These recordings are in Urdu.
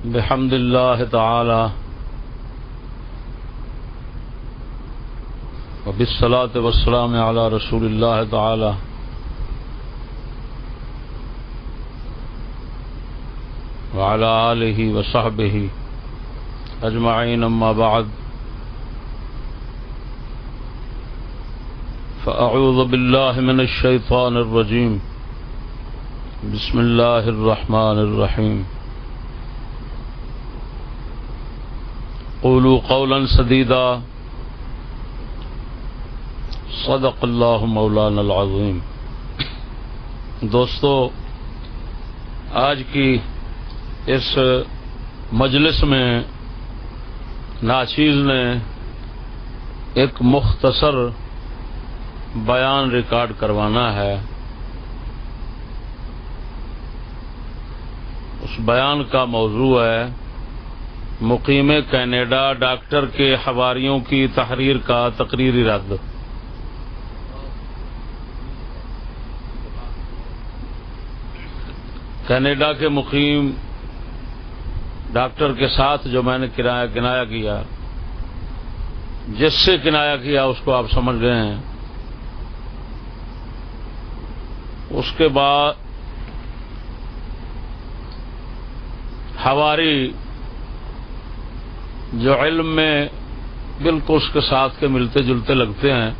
بحمد اللہ تعالی وبالصلاة والسلام علی رسول اللہ تعالی وعلى آلہ وصحبہ اجمعین، اما بعد فاعوذ باللہ من الشیطان الرجیم، بسم اللہ الرحمن الرحیم۔ قولوا قولا سدیدا، صدق اللہ مولانا العظیم۔ دوستو، آج کی اس مجلس میں ناچیز نے ایک مختصر بیان ریکارڈ کروانا ہے۔ اس بیان کا موضوع ہے مقیم کینیڈا ڈاکٹر کے حواریوں کی تحریر کا تقریری رد۔ کینیڈا کے مقیم ڈاکٹر کے ساتھ جو میں نے کنایا کیا، جس سے کنایا کیا اس کو آپ سمجھ گئے ہیں۔ اس کے بعد حواری جو علم میں بالکل اس کے ساتھ کے ملتے جلتے لگتے ہیں،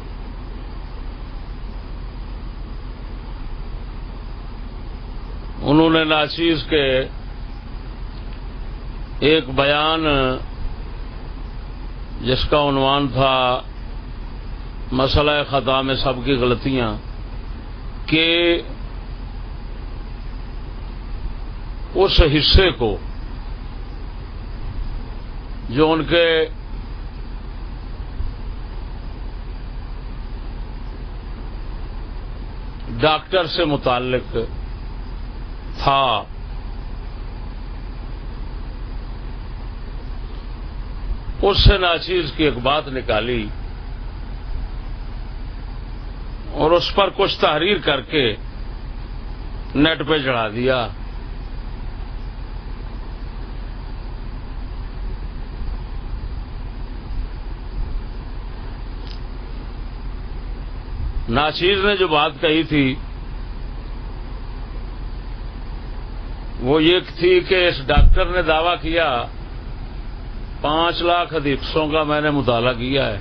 انہوں نے ناچیز کے ایک بیان جس کا عنوان تھا مسئلہ خطا میں سب کی غلطیاں، کہ اس حصے کو جو ان کے ڈاکٹر سے متعلق تھا، اس سے ناچیز کی ایک بات نکالی اور اس پر کچھ تحریر کر کے نیٹ پہ چڑھا دیا۔ ناچیز نے جو بات کہی تھی وہ یہ تھی کہ اس ڈاکٹر نے دعویٰ کیا 5 لاکھ حدیثوں کا میں نے مطالعہ کیا ہے۔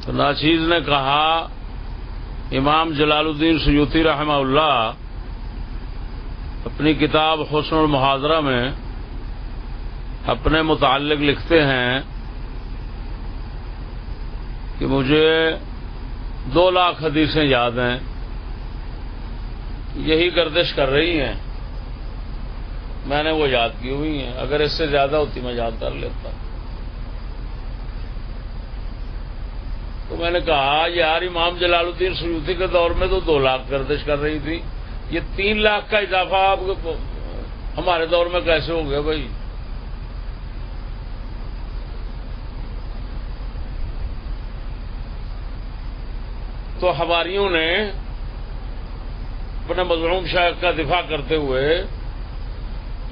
تو ناچیز نے کہا امام جلال الدین سیوطی رحمہ اللہ اپنی کتاب حسن المحاضرہ میں اپنے متعلق لکھتے ہیں کہ مجھے 2 لاکھ حدیثیں یاد ہیں، یہی گردش کر رہی ہیں، میں نے وہ یاد کی ہوئی ہیں، اگر اس سے زیادہ ہوتی میں یاد کر لیتا۔ تو میں نے کہا یار امام جلال الدین سیوطی کے دور میں تو 2 لاکھ گردش کر رہی تھی، یہ 3 لاکھ کا اضافہ آپ ہمارے دور میں کیسے ہو گیا بھائی؟ تو حواریوں نے اپنے مظلوم شیخ کا دفاع کرتے ہوئے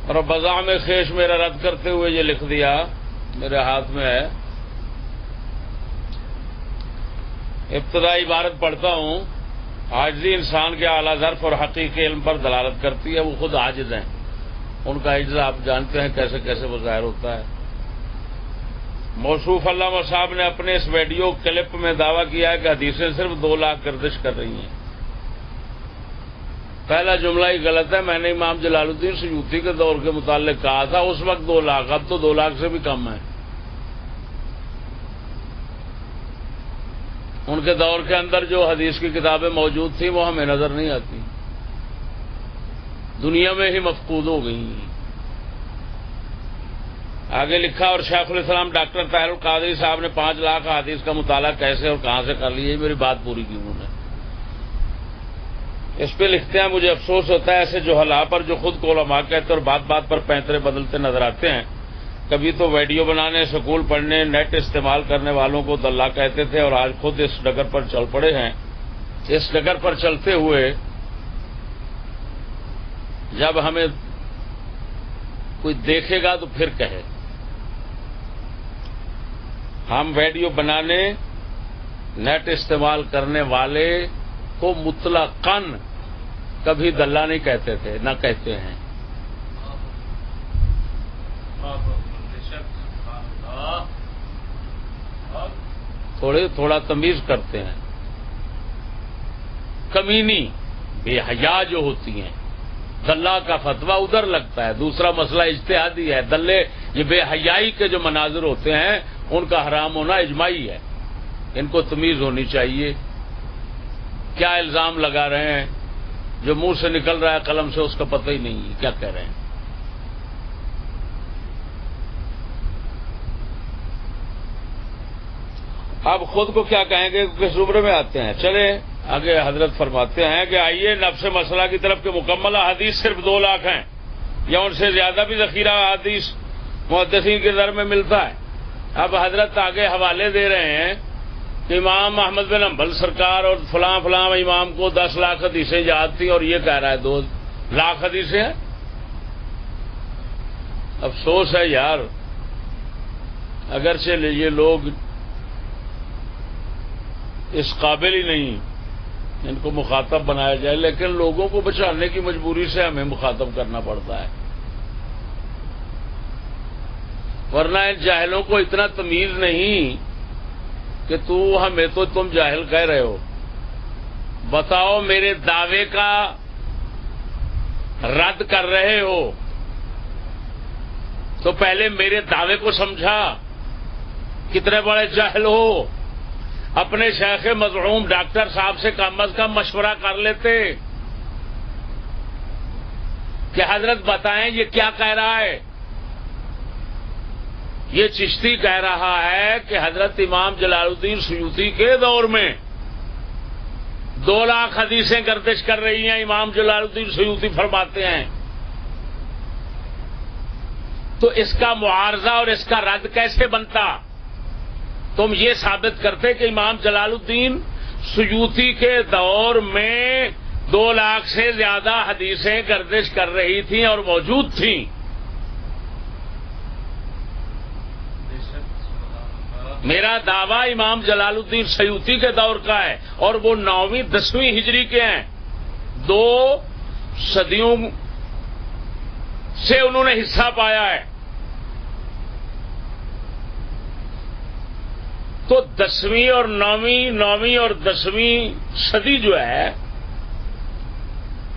اور بزعم خیش میرا رد کرتے ہوئے یہ لکھ دیا، میرے ہاتھ میں ہے، ابتدائی عبارت پڑھتا ہوں۔ عاجزی انسان کے اعلیٰ ظرف اور حقیقی علم پر دلالت کرتی ہے، وہ خود عاجز ہیں، ان کا عجز آپ جانتے ہیں کیسے کیسے وہ ظاہر ہوتا ہے۔ موصوف علامہ صاحب نے اپنے اس ویڈیو کلپ میں دعویٰ کیا ہے کہ حدیثیں صرف 2 لاکھ گردش کر رہی ہیں۔ پہلا جملہ ہی غلط ہے، میں نے امام جلال الدین سیوطی کے دور کے متعلق کہا تھا اس وقت 2 لاکھ، اب تو 2 لاکھ سے بھی کم ہے۔ ان کے دور کے اندر جو حدیث کی کتابیں موجود تھیں وہ ہمیں نظر نہیں آتی، دنیا میں ہی مفقود ہو گئی ہیں۔ آگے لکھا اور شیخ الاسلام ڈاکٹر طاہر القادری صاحب نے 5 لاکھ حدیث کا مطالعہ کیسے اور کہاں سے کر لیا، میری بات پوری کی انہوں نے۔ اس پہ لکھتے ہیں مجھے افسوس ہوتا ہے ایسے جوہلا پر جو خود کو علماء کہتے اور بات بات پر پینترے بدلتے نظر آتے ہیں۔ کبھی تو ویڈیو بنانے، سکول پڑھنے، نیٹ استعمال کرنے والوں کو دلہ کہتے تھے اور آج خود اس ڈگر پر چل پڑے ہیں۔ اس ڈگر پر چلتے ہوئے جب ہمیں کوئی دیکھے گا تو پھر کہے. ہم ویڈیو بنانے نیٹ استعمال کرنے والے کو مطلقاً کبھی دلہ نہیں کہتے تھے، نہ کہتے ہیں. تھوڑا تمیز کرتے ہیں. کمینی بے حیا جو ہوتی ہیں، دلہ کا فتویٰ ادھر لگتا ہے. دوسرا مسئلہ اجتہادی ہے. دلے یہ بے حیائی کے جو مناظر ہوتے ہیں ان کا حرام ہونا اجماعی ہے. ان کو تمیز ہونی چاہیے. کیا الزام لگا رہے ہیں؟ جو منہ سے نکل رہا ہے قلم سے اس کا پتہ ہی نہیں ہے کیا کہہ رہے ہیں. اب خود کو کیا کہیں گے، کس زمرے میں آتے ہیں؟ چلے آگے حضرت فرماتے ہیں کہ آئیے نفس مسئلہ کی طرف کہ مکمل احادیث صرف 2 لاکھ ہیں یا ان سے زیادہ بھی ذخیرہ احادیث محدثین کے در میں ملتا ہے. اب حضرت آگے حوالے دے رہے ہیں کہ امام احمد بن حنبل سرکار اور فلاں فلاں امام کو 10 لاکھ حدیثیں یاد تھیں اور یہ کہہ رہا ہے 2 لاکھ حدیثیں ہیں. افسوس ہے یار، اگرچہ یہ لوگ اس قابل ہی نہیں ان کو مخاطب بنایا جائے، لیکن لوگوں کو بچانے کی مجبوری سے ہمیں مخاطب کرنا پڑتا ہے. ورنہ ان جاہلوں کو اتنا تمیز نہیں کہ ہمیں تو تم جاہل کہہ رہے ہو. بتاؤ میرے دعوے کا رد کر رہے ہو تو پہلے میرے دعوے کو سمجھا. کتنے بڑے جاہل ہو. اپنے شیخ مزعوم ڈاکٹر صاحب سے کم از کم مشورہ کر لیتے کہ حضرت بتائیں یہ کیا کہہ رہا ہے. یہ چشتی کہہ رہا ہے کہ حضرت امام جلال الدین سیوطی کے دور میں 2 لاکھ حدیثیں گردش کر رہی ہیں. امام جلال الدین سیوطی فرماتے ہیں. تو اس کا معارضہ اور اس کا رد کیسے بنتا؟ تم یہ ثابت کرتے کہ امام جلال الدین سیوطی کے دور میں 2 لاکھ سے زیادہ حدیثیں گردش کر رہی تھیں اور موجود تھیں. میرا دعویٰ امام جلال الدین سیوطی کے دور کا ہے اور وہ 9ویں 10ویں ہجری کے ہیں. 2 صدیوں سے انہوں نے حصہ پایا ہے. تو 10ویں اور 9ویں اور 10ویں صدی جو ہے،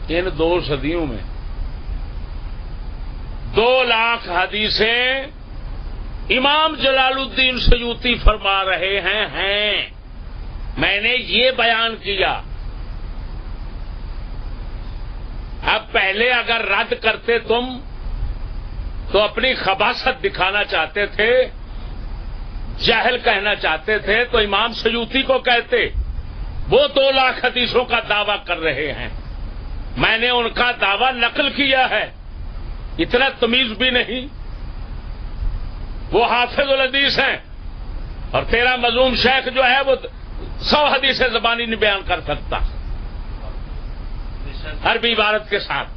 ان 2 صدیوں میں 2 لاکھ حدیثیں امام جلال الدین سیوطی فرما رہے ہیں. میں نے یہ بیان کیا. اب پہلے اگر رد کرتے تم تو اپنی خباثت دکھانا چاہتے تھے، جاہل کہنا چاہتے تھے تو امام سیوطی کو کہتے. وہ 2 لاکھ حدیثوں کا دعویٰ کر رہے ہیں. میں نے ان کا دعویٰ نقل کیا ہے. اتنا تمیز بھی نہیں. وہ حافظ الحدیث ہیں اور تیرا مظلوم شیخ جو ہے وہ 100 حدیثیں زبانی نہیں بیان کر سکتا عربی عبارت کے ساتھ.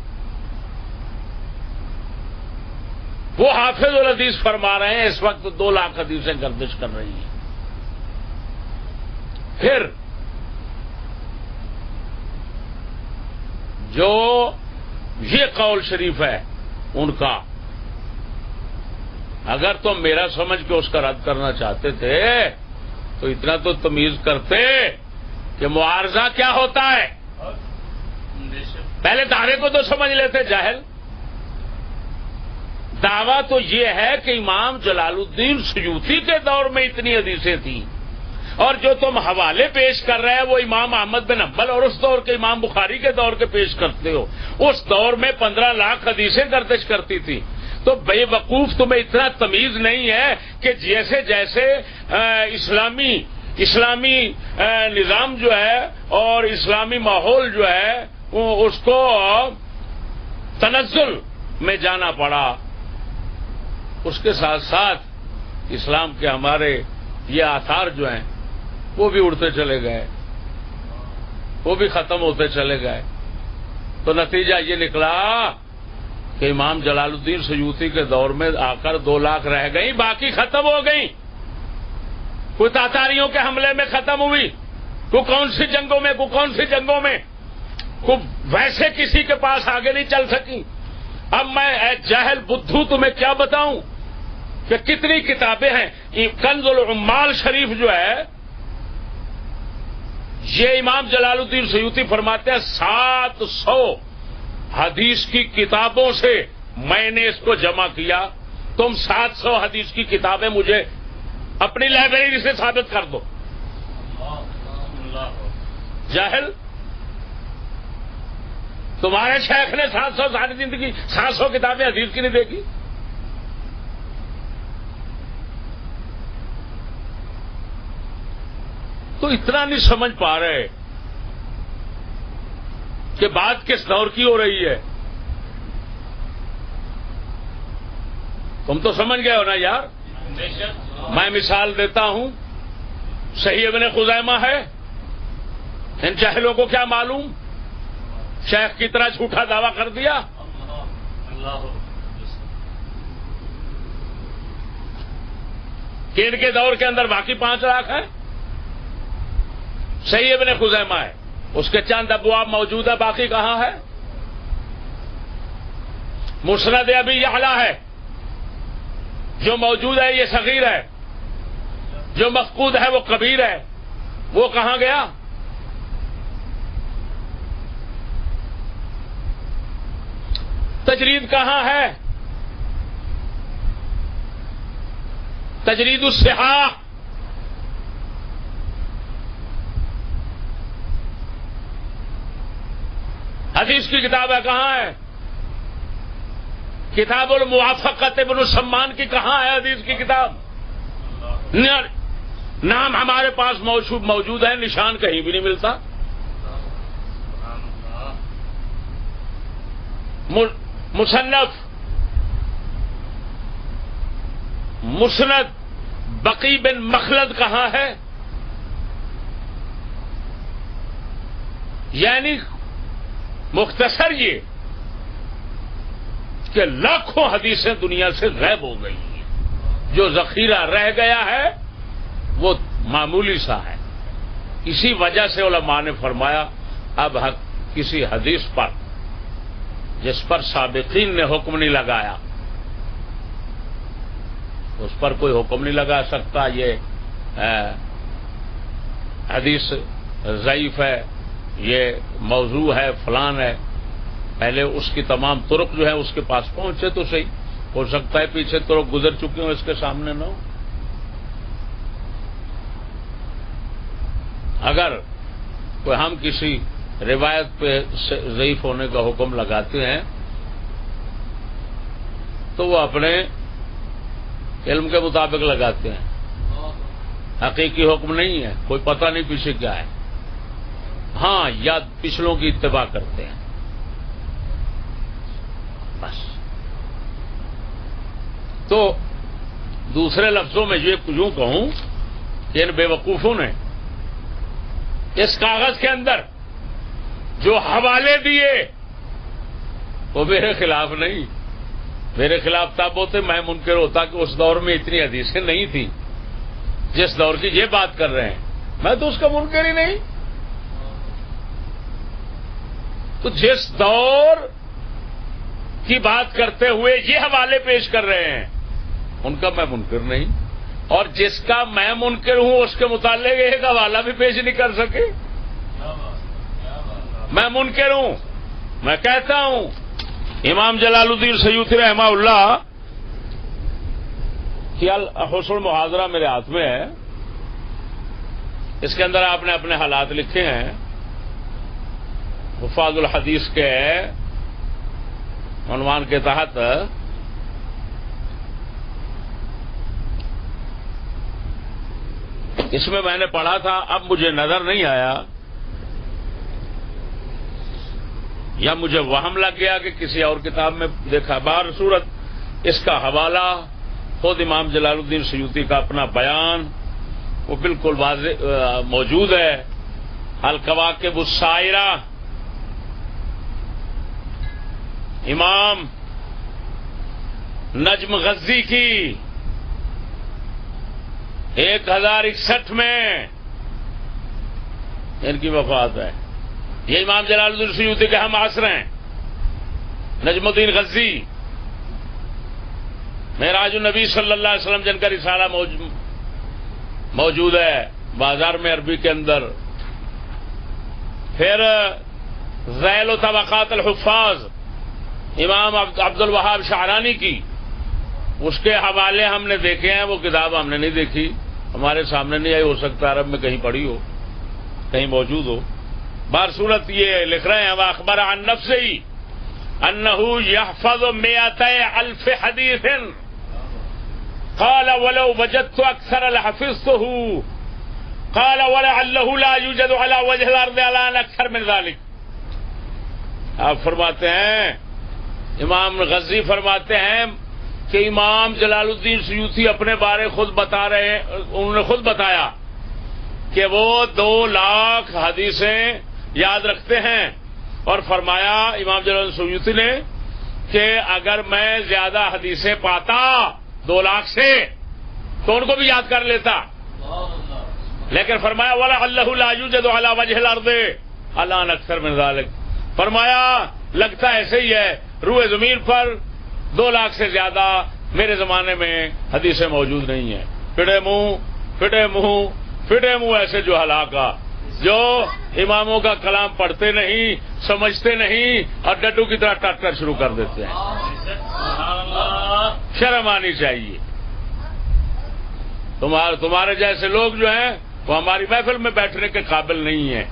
وہ حافظ الحدیث فرما رہے ہیں اس وقت 2 لاکھ حدیثیں گردش کر رہی ہیں. پھر جو یہ قول شریف ہے ان کا، اگر تم میرا سمجھ کے اس کا رد کرنا چاہتے تھے تو اتنا تو تمیز کرتے کہ معارضہ کیا ہوتا ہے. پہلے دعوے کو تو سمجھ لیتے جاہل. دعویٰ تو یہ ہے کہ امام جلال الدین سیوطی کے دور میں اتنی حدیثیں تھیں اور جو تم حوالے پیش کر رہے ہیں وہ امام احمد بن حنبل اور اس دور کے امام بخاری کے دور کے پیش کرتے ہو. اس دور میں 15 لاکھ حدیثیں گردش کرتی تھی. تو بے وقوف تمہیں اتنا تمیز نہیں ہے کہ جیسے جیسے اسلامی نظام جو ہے اور اسلامی ماحول جو ہے اس کو تنزل میں جانا پڑا، اس کے ساتھ ساتھ اسلام کے ہمارے یہ آثار جو ہیں وہ بھی اڑتے چلے گئے، وہ بھی ختم ہوتے چلے گئے. تو نتیجہ یہ نکلا کہ امام جلال الدین سیوطی کے دور میں آ کر 2 لاکھ رہ گئی، باقی ختم ہو گئی. کوئی تاتاریوں کے حملے میں ختم ہوئی، کوئی کون سی جنگوں میں، کوئی کون سی جنگوں میں، کوئی ویسے کسی کے پاس آگے نہیں چل سکی. اب میں اے جاہل بدھو تمہیں کیا بتاؤں کہ کتنی کتابیں ہیں. کنز العمال شریف جو ہے یہ امام جلال الدین سیوطی فرماتے ہیں 700 حدیث کی کتابوں سے میں نے اس کو جمع کیا. تم 700 حدیث کی کتابیں مجھے اپنی لائبریری سے ثابت کر دو. جاہل، تمہارے شیخ نے 700 ساری زندگی 700 کتابیں حدیث کی نہیں دیکھی. تو اتنا نہیں سمجھ پا رہے کہ بات کس دور کی ہو رہی ہے. تم تو سمجھ گئے ہو نا یار. میں مثال دیتا ہوں، صحیح ابن خزیمہ ہے. ان جاہلوں کو کیا معلوم، شیخ کی طرح جھوٹا دعویٰ کر دیا. کہ ان کے دور کے اندر باقی 5 لاکھ ہیں. صحیح ابن خزیمہ ہے، اس کے چند ابواب موجود ہے، باقی کہاں ہے. مسند ابی یعلا ہے، جو موجود ہے یہ صغیر ہے، جو مفقود ہے وہ کبیر ہے. وہ کہاں گیا؟ تجرید کہاں ہے؟ تجرید الصحاح. حدیث کی کتاب ہے، کہاں ہے؟ کتاب الموافقت ابن السمان کی کہاں ہے حدیث کی کتاب؟ نام ہمارے پاس موجود ہے، نشان کہیں بھی نہیں ملتا. مصنف مسند بقی بن مخلد کہاں ہے؟ یعنی مختصر یہ کہ لاکھوں حدیثیں دنیا سے غائب ہو گئی ہیں. جو ذخیرہ رہ گیا ہے وہ معمولی سا ہے. اسی وجہ سے علماء نے فرمایا اب کسی حدیث پر جس پر سابقین نے حکم نہیں لگایا اس پر کوئی حکم نہیں لگا سکتا. یہ حدیث ضعیف ہے، یہ موضوع ہے، فلان ہے. پہلے اس کی تمام طرق جو ہے اس کے پاس پہنچے تو صحیح. ہو سکتا ہے پیچھے طرق گزر چکی ہوں، اس کے سامنے نہ ہو. اگر کوئی ہم کسی روایت پہ ضعیف ہونے کا حکم لگاتے ہیں تو وہ اپنے علم کے مطابق لگاتے ہیں، حقیقی حکم نہیں ہے. کوئی پتہ نہیں پیچھے کیا ہے. ہاں، یا پچھلوں کی اتباع کرتے ہیں بس. تو دوسرے لفظوں میں یوں کہوں کہ ان بے وقوفوں نے اس کاغذ کے اندر جو حوالے دیے وہ میرے خلاف نہیں. میرے خلاف تب ہوتے میں منکر ہوتا کہ اس دور میں اتنی حدیثیں نہیں تھیں جس دور کی یہ بات کر رہے ہیں. میں تو اس کا منکر ہی نہیں. تو جس دور کی بات کرتے ہوئے یہ حوالے پیش کر رہے ہیں ان کا میں منکر نہیں، اور جس کا میں منکر ہوں اس کے متعلق ایک حوالہ بھی پیش نہیں کر سکے. میں منکر ہوں. میں کہتا ہوں امام جلال الدین سیوطی رحمہ اللہ کی حسن محاضرہ میرے ہاتھ میں ہے. اس کے اندر آپ نے اپنے حالات لکھے ہیں. حفاظ الحدیث کے عنوان کے تحت اس میں میں نے پڑھا تھا. اب مجھے نظر نہیں آیا یا مجھے وہم لگ گیا کہ کسی اور کتاب میں دیکھا. بہر صورت اس کا حوالہ خود امام جلال الدین سیوطی کا اپنا بیان وہ بالکل واضح موجود ہے. الکواکب السائرہ، امام نجم غزی کی 1061 میں ان کی وفات ہے. یہ امام جلال الدین سیوطی کے ہم عصر ہیں. نجم الدین غزی معراج النبی صلی اللہ علیہ وسلم جن کا رسالہ موجود ہے بازار میں عربی کے اندر. پھر ذیل و طبقات الحفاظ امام عبد الوہاب شعرانی کی، اس کے حوالے ہم نے دیکھے ہیں. وہ کتاب ہم نے نہیں دیکھی، ہمارے سامنے نہیں آئی، ہو سکتا عرب میں کہیں پڑھی ہو، کہیں موجود ہو. بہر صورت یہ لکھ رہے ہیں واخبر عن نفسه انه يحفظ 200,000 حديث قال ولو وجدت اكثر لحفظته قال ولعله لا يوجد على وجه الارض الان اكثر من ذلك. آپ فرماتے ہیں، امام غزی فرماتے ہیں کہ امام جلال الدین سیوطی اپنے بارے خود بتا رہے ہیں، انہوں نے خود بتایا کہ وہ 2 لاکھ حدیثیں یاد رکھتے ہیں، اور فرمایا امام جلال الدین سیوطی نے کہ اگر میں زیادہ حدیثیں پاتا 2 لاکھ سے تو ان کو بھی یاد کر لیتا. لیکن فرمایا وَلَعَلَّهُ لَا يُوجَدُ عَلَى وَجْهِ الْأَرْضِ الْآنَ أَكْثَرَ مِنْ ذَلِكَ. فرمایا لگتا ایسے ہی ہے، روئے زمین پر 2 لاکھ سے زیادہ میرے زمانے میں حدیثیں موجود نہیں ہیں. پھٹے منہ ایسے جو ہلاکا، جو اماموں کا کلام پڑھتے نہیں، سمجھتے نہیں، اور ڈڈو کی طرح ٹٹ شروع کر دیتے ہیں. شرم آنی چاہیے. تمہارے جیسے لوگ جو ہیں وہ ہماری محفل میں بیٹھنے کے قابل نہیں ہیں.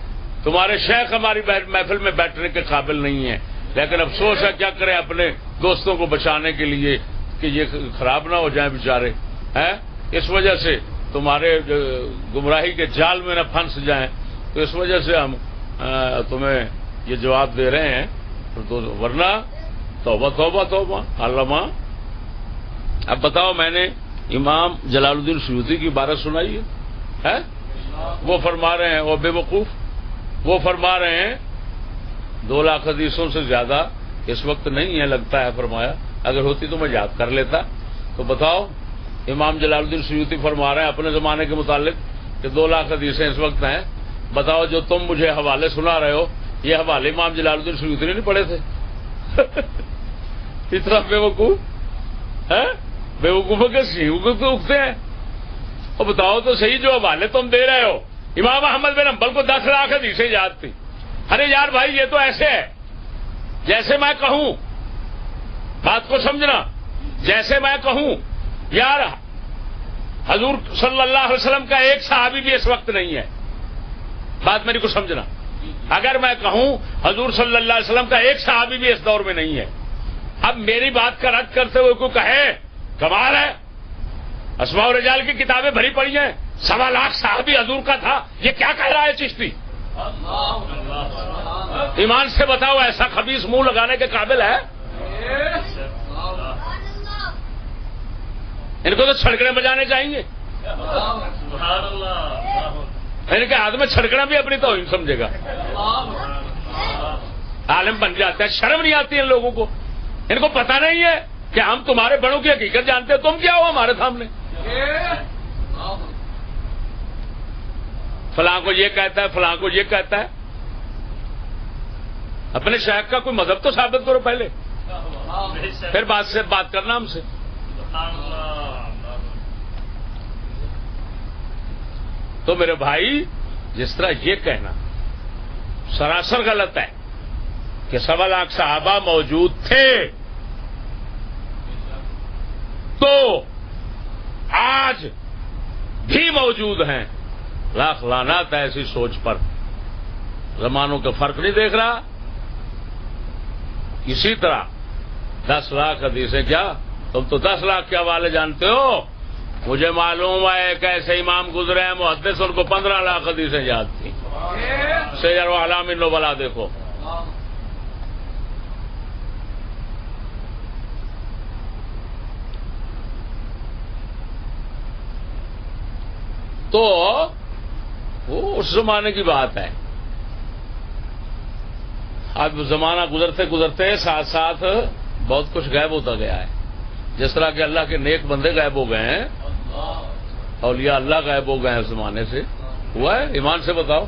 تمہارے شیخ ہماری محفل میں بیٹھنے کے قابل نہیں ہیں. لیکن افسوس ہے، کیا کریں اپنے دوستوں کو بچانے کے لیے کہ یہ خراب نہ ہو جائیں بیچارے. اس وجہ سے تمہارے گمراہی کے جال میں نہ پھنس جائیں، تو اس وجہ سے ہم تمہیں یہ جواب دے رہے ہیں. ورنہ توبہ توبہ توبہ. علامہ اب بتاؤ، میں نے امام جلال الدین سیوطی کی عبارت سنائی ہے، وہ فرما رہے ہیں، وہ بے وقوف وہ فرما رہے ہیں 2 لاکھ حدیثوں سے زیادہ اس وقت نہیں ہے لگتا ہے. فرمایا اگر ہوتی تو میں یاد کر لیتا. تو بتاؤ، امام جلال الدین سیوطی فرما رہے ہیں اپنے زمانے کے متعلق کہ 2 لاکھ حدیثیں اس وقت ہیں. بتاؤ، جو تم مجھے حوالے سنا رہے ہو، یہ حوالے امام جلال الدین سیوطی نے نہیں پڑھے تھے؟ اتنا بے وقوف ہے، بے وقوفوں کے سیوں تو اگتے ہیں. اور بتاؤ تو صحیح، جو حوالے تم دے رہے ہو، امام احمد بن حنبل کو 10 لاکھ حدیثیں یاد تھی. ارے یار بھائی، یہ تو ایسے ہے جیسے میں کہوں، بات کو سمجھنا، جیسے میں کہوں یار حضور صلی اللہ علیہ وسلم کا ایک صحابی بھی اس وقت نہیں ہے. بات میری کو سمجھنا. اگر میں کہوں حضور صلی اللہ علیہ وسلم کا ایک صحابی بھی اس دور میں نہیں ہے، اب میری بات کا رد کرتے ہوئے کوئی کہے کمال ہے، اسماء الرجال کی کتابیں بھری پڑی ہیں، 1.25 لاکھ صحابی حضور کا تھا، یہ کیا کہہ رہا ہے چشتی؟ ایمان سے بتاؤ، ایسا خبیث منہ لگانے کے قابل ہے؟ ان کو تو چھڑکڑے بجانے چاہیے. ان کے ہاتھ میں چھڑکنا بھی اپنی توہین سمجھے گا. عالم بن جاتا ہے، شرم نہیں آتی ان لوگوں کو. ان کو پتہ نہیں ہے کہ ہم تمہارے بڑوں کی حقیقت جانتے ہیں، تم کیا ہو ہمارے سامنے. فلاں کو یہ کہتا ہے، فلاں کو یہ کہتا ہے. اپنے شیخ کا کوئی مذہب تو ثابت کرو پہلے، پھر بات کرنا ہم سے. تو میرے بھائی، جس طرح یہ کہنا سراسر غلط ہے کہ 1.25 لاکھ صحابہ موجود تھے، تو آج بھی موجود ہیں. لاکھ لعنات ہے ایسی سوچ پر. زمانوں کا فرق نہیں دیکھ رہا. اسی طرح 10 لاکھ حدیثیں، کیا تم تو 10 لاکھ کے حوالے جانتے ہو؟ مجھے معلوم ہے ایک ایسے امام گزرے ہیں محدث، ان کو 15 لاکھ حدیثیں یاد تھیں. سیر و اعلام النبلاء دیکھو. تو وہ اس زمانے کی بات ہے. آج زمانہ گزرتے گزرتے ساتھ ساتھ بہت کچھ غائب ہوتا گیا ہے. جس طرح کہ اللہ کے نیک بندے غائب ہو گئے ہیں، اولیاء اللہ غائب ہو گئے ہیں زمانے سے، ہوا ہے؟ ایمان سے بتاؤ،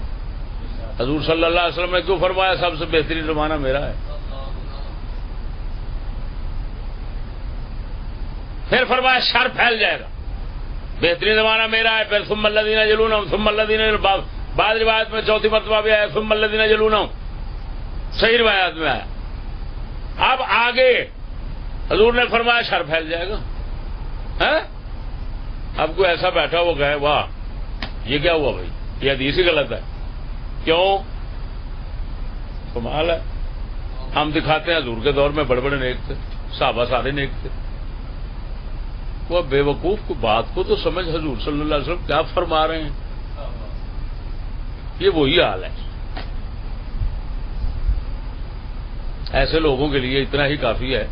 حضور صلی اللہ علیہ وسلم نے کیوں فرمایا سب سے بہترین زمانہ میرا ہے؟ پھر فرمایا شر پھیل جائے گا، بہترین زمانہ میرا ہے، پھر ثم الذین یلونہم ثم الذین یلونہم، بعض روایت میں چوتھی مرتبہ بھی آیا ثم الذین یلونہم، صحیح روایت میں آیا۔ اب آگے حضور نے فرمایا شر پھیل جائے گا، ہے؟ اب کوئی ایسا بیٹھا وہ گئے واہ یہ کیا ہوا بھائی، یہ حدیث ہی غلط ہے، کیوں؟ کمال ہے، ہم دکھاتے ہیں حضور کے دور میں بڑے بڑے نیک تھے، صحابہ سارے نیک تھے۔ وہ بے وقوف کو بات کو تو سمجھ، حضور صلی اللہ علیہ وسلم کیا فرما رہے ہیں، یہ وہی حال ہے۔ ایسے لوگوں کے لیے اتنا ہی کافی ہے۔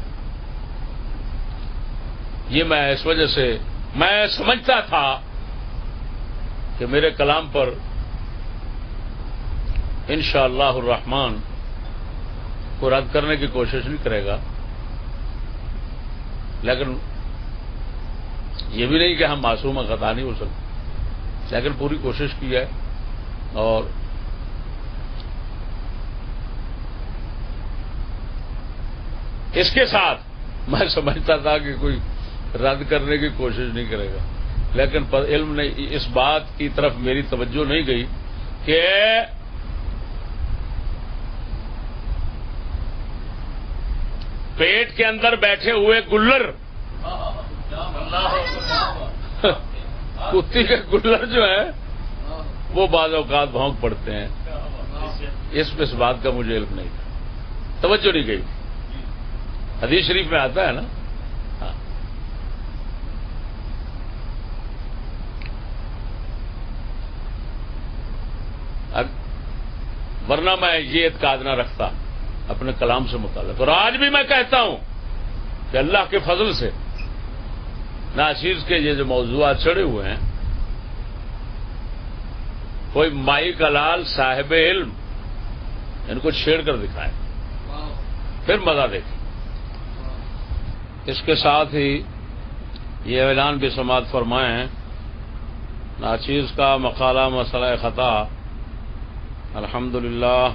یہ میں اس وجہ سے میں سمجھتا تھا کہ میرے کلام پر انشاءاللہ الرحمن کو رد کرنے کی کوشش نہیں کرے گا، لیکن یہ بھی نہیں کہ ہم معصوم خطا نہیں ہو سکتے، لیکن پوری کوشش کی ہے۔ اور اس کے ساتھ میں سمجھتا تھا کہ کوئی رد کرنے کی کوشش نہیں کرے گا، لیکن علم نے اس بات کی طرف میری توجہ نہیں گئی کہ پیٹ کے اندر بیٹھے ہوئے گلر، کتی کے گلر جو ہے وہ بعض اوقات بھونک پڑتے ہیں، اس بات کا مجھے علم نہیں تھا، توجہ نہیں گئی۔ حدیث شریف میں آتا ہے نا، ورنہ میں یہ اعتقاد نہ رکھتا اپنے کلام سے متعلق، اور آج بھی میں کہتا ہوں کہ اللہ کے فضل سے ناچیز کے یہ جو موضوعات چڑھے ہوئے ہیں، کوئی مائی کلال صاحب علم ان کو چھیڑ کر دکھائے، پھر مزہ دیکھیں۔ اس کے ساتھ ہی یہ اعلان بھی سماعت فرمائیں، ناچیز کا مقالہ مسئلہ خطا الحمدللہ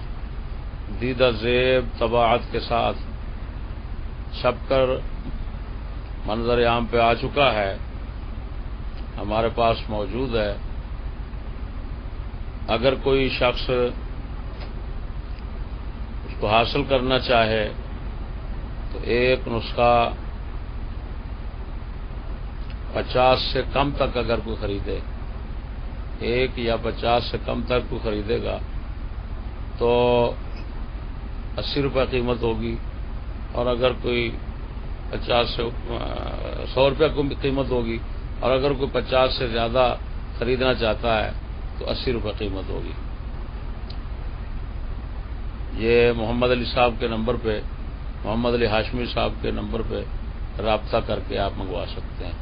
دیدہ زیب طباعت کے ساتھ چھپ کر منظر عام پہ آ چکا ہے، ہمارے پاس موجود ہے۔ اگر کوئی شخص اس کو حاصل کرنا چاہے تو ایک نسخہ 50 سے کم تک اگر کوئی خریدے، 1 یا 50 سے کم تک کوئی خریدے گا تو 80 روپے قیمت ہوگی، اور اگر کوئی 50 سے 100 روپے قیمت ہوگی، اور اگر کوئی 50 سے زیادہ خریدنا چاہتا ہے تو 80 روپے قیمت ہوگی۔ یہ محمد علی صاحب کے نمبر پہ، محمد علی ہاشمی صاحب کے نمبر پہ رابطہ کر کے آپ منگوا سکتے ہیں۔